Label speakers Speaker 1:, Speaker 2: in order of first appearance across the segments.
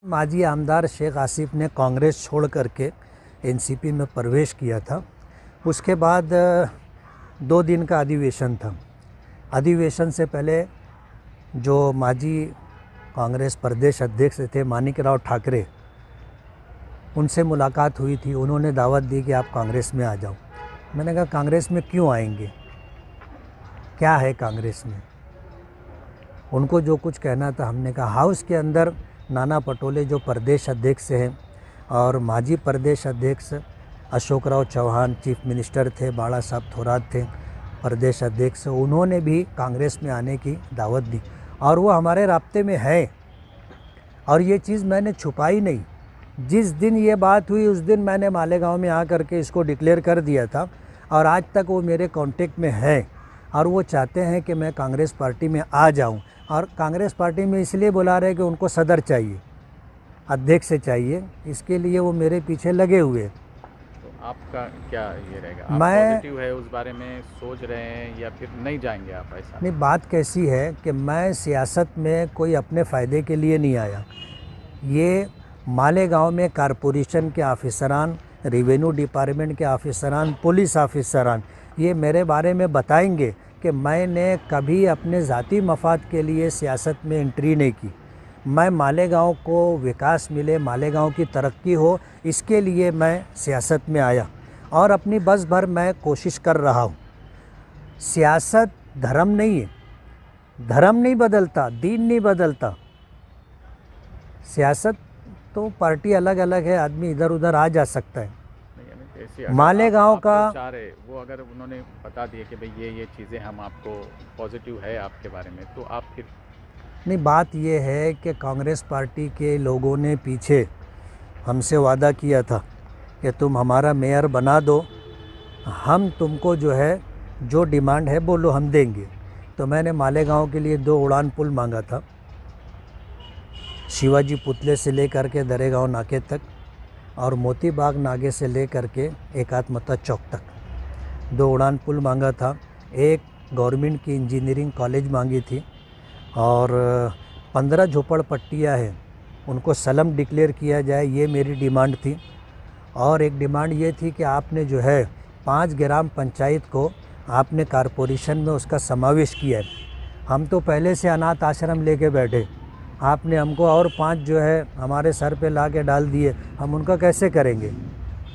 Speaker 1: माजी आमदार शेख आसिफ ने कांग्रेस छोड़ करके एनसीपी में प्रवेश किया था। उसके बाद 2 दिन का अधिवेशन था। अधिवेशन से पहले जो माजी कांग्रेस प्रदेश अध्यक्ष थे माणिकराव ठाकरे, उनसे मुलाकात हुई थी। उन्होंने दावत दी कि आप कांग्रेस में आ जाओ। मैंने कहा कांग्रेस में क्यों आएंगे, क्या है कांग्रेस में। उनको जो कुछ कहना था हमने कहा। हाउस के अंदर नाना पटोले जो प्रदेश अध्यक्ष हैं और माजी प्रदेश अध्यक्ष अशोक राव चौहान चीफ मिनिस्टर थे, बाला साहब थोराट थे प्रदेश अध्यक्ष, उन्होंने भी कांग्रेस में आने की दावत दी और वो हमारे राब्ते में है। और ये चीज़ मैंने छुपाई नहीं। जिस दिन ये बात हुई उस दिन मैंने मालेगांव में आकर के इसको डिक्लेयर कर दिया था और आज तक वो मेरे कांटेक्ट में है और वो चाहते हैं कि मैं कांग्रेस पार्टी में आ जाऊं। और कांग्रेस पार्टी में इसलिए बुला रहे हैं कि उनको सदर चाहिए, अध्यक्ष चाहिए, इसके लिए वो मेरे पीछे लगे हुए।
Speaker 2: तो आपका क्या ये रहेगा, आप
Speaker 1: मैं
Speaker 2: पॉजिटिव है उस बारे में सोच रहे हैं या फिर नहीं जाएंगे आप? ऐसा
Speaker 1: नहीं, बात कैसी है कि मैं सियासत में कोई अपने फ़ायदे के लिए नहीं आया। ये मालेगांव में कारपोरेशन के ऑफिसरान, रेवेन्यू डिपार्टमेंट के ऑफिसरान, पुलिस ऑफिसरान ये मेरे बारे में बताएंगे कि मैंने कभी अपने ज़ाती मफाद के लिए सियासत में एंट्री नहीं की। मैं मालेगांव को विकास मिले, मालेगांव की तरक्की हो, इसके लिए मैं सियासत में आया और अपनी बस भर मैं कोशिश कर रहा हूँ। सियासत धर्म नहीं है, धर्म नहीं बदलता, दीन नहीं बदलता। सियासत तो पार्टी अलग अलग है, आदमी इधर उधर आ जा सकता है। मालेगांव का
Speaker 2: वो अगर उन्होंने बता दिया कि भाई ये चीज़ें हम आपको पॉजिटिव है आपके बारे में, तो आप फिर
Speaker 1: नहीं, बात ये है कि कांग्रेस पार्टी के लोगों ने पीछे हमसे वादा किया था कि तुम हमारा मेयर बना दो, हम तुमको जो है जो डिमांड है बोलो हम देंगे। तो मैंने मालेगांव के लिए 2 उड़ान पुल मांगा था, शिवाजी पुतले से लेकर के दरेगांव नाके तक और मोती बाग नाके से लेकर के एकात्मता चौक तक 2 उड़ान पुल मांगा था। एक गवर्नमेंट की इंजीनियरिंग कॉलेज मांगी थी और 15 झोपड़पट्टियाँ हैं, उनको सलम डिक्लेयर किया जाए, ये मेरी डिमांड थी। और एक डिमांड ये थी कि आपने जो है 5 ग्राम पंचायत को आपने कारपोरेशन में उसका समावेश किया है। हम तो पहले से अनाथ आश्रम लेके बैठे, आपने हमको और 5 जो है हमारे सर पे ला के डाल दिए, हम उनका कैसे करेंगे।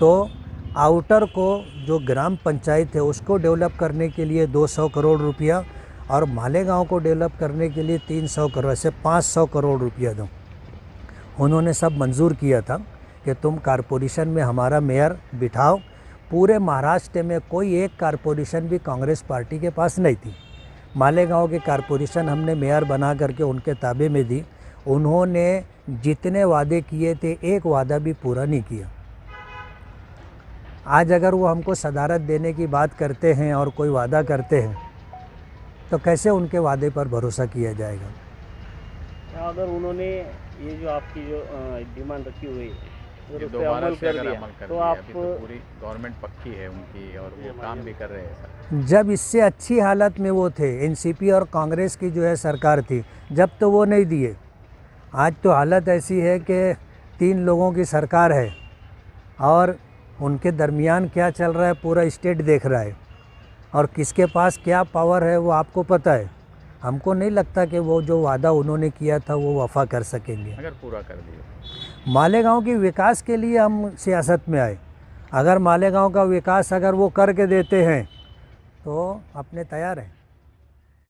Speaker 1: तो आउटर को जो ग्राम पंचायत है उसको डेवलप करने के लिए 200 करोड़ रुपया और मालेगांव को डेवलप करने के लिए 300 करोड़, ऐसे 500 करोड़ रुपया दो। उन्होंने सब मंजूर किया था कि तुम कारपोरेशन में हमारा मेयर बिठाओ। पूरे महाराष्ट्र में कोई एक कारपोरेशन भी कांग्रेस पार्टी के पास नहीं थी। मालेगांव के कारपोरेशन हमने मेयर बना करके उनके ताबे में दी। उन्होंने जितने वादे किए थे एक वादा भी पूरा नहीं किया। आज अगर वो हमको सदारत देने की बात करते हैं और कोई वादा करते हैं तो कैसे उनके वादे पर भरोसा किया जाएगा।
Speaker 3: अगर उन्होंने ये जो आपकी जो डिमांड रखी हुई है
Speaker 2: ये दोबारा से अगर अमल कर
Speaker 3: तो
Speaker 2: दिया,
Speaker 3: आप
Speaker 2: अभी तो पूरी गवर्नमेंट पक्की है उनकी और वो काम भी कर रहे हैं सर।
Speaker 1: जब इससे अच्छी हालत में वो थे, एनसीपी और कांग्रेस की जो है सरकार थी, जब तो वो नहीं दिए। आज तो हालत ऐसी है कि 3 लोगों की सरकार है और उनके दरमियान क्या चल रहा है पूरा स्टेट देख रहा है और किसके पास क्या पावर है वो आपको पता है। हमको नहीं लगता कि वो जो वादा उन्होंने किया था वो वफा कर सकेंगे।
Speaker 2: अगर पूरा कर दिया,
Speaker 1: मालेगांव के विकास के लिए हम सियासत में आए। अगर मालेगांव का विकास अगर वो करके देते हैं तो अपने तैयार हैं।